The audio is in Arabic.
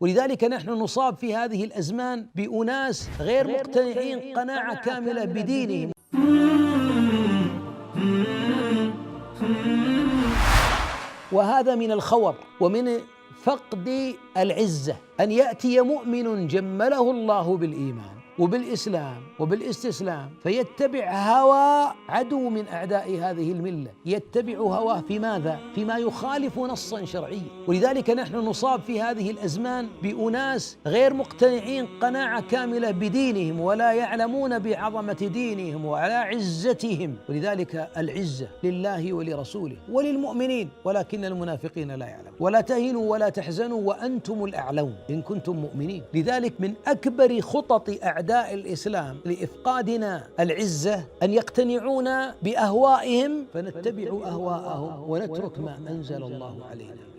ولذلك نحن نصاب في هذه الأزمان بأناس غير مقتنعين قناعة كاملة بدينهم. وهذا من الخور ومن فقد العزة، أن يأتي مؤمن جمله الله بالإيمان وبالإسلام وبالاستسلام فيتبع هوى عدو من أعداء هذه الملة، يتبع هواه في ماذا؟ فيما يخالف نصا شرعيا. ولذلك نحن نصاب في هذه الأزمان بأناس غير مقتنعين قناعة كاملة بدينهم ولا يعلمون بعظمة دينهم وعلى عزتهم. ولذلك العزة لله ولرسوله وللمؤمنين، ولكن المنافقين لا يعلمون. ولا تهنوا ولا تحزنوا وأنتم الأعلون إن كنتم مؤمنين. لذلك من أكبر خطط أعداء الإسلام لإفقادنا العزة أن يقتنعون بأهوائهم فنتبع أهواءهم ونترك ما أنزل الله علينا.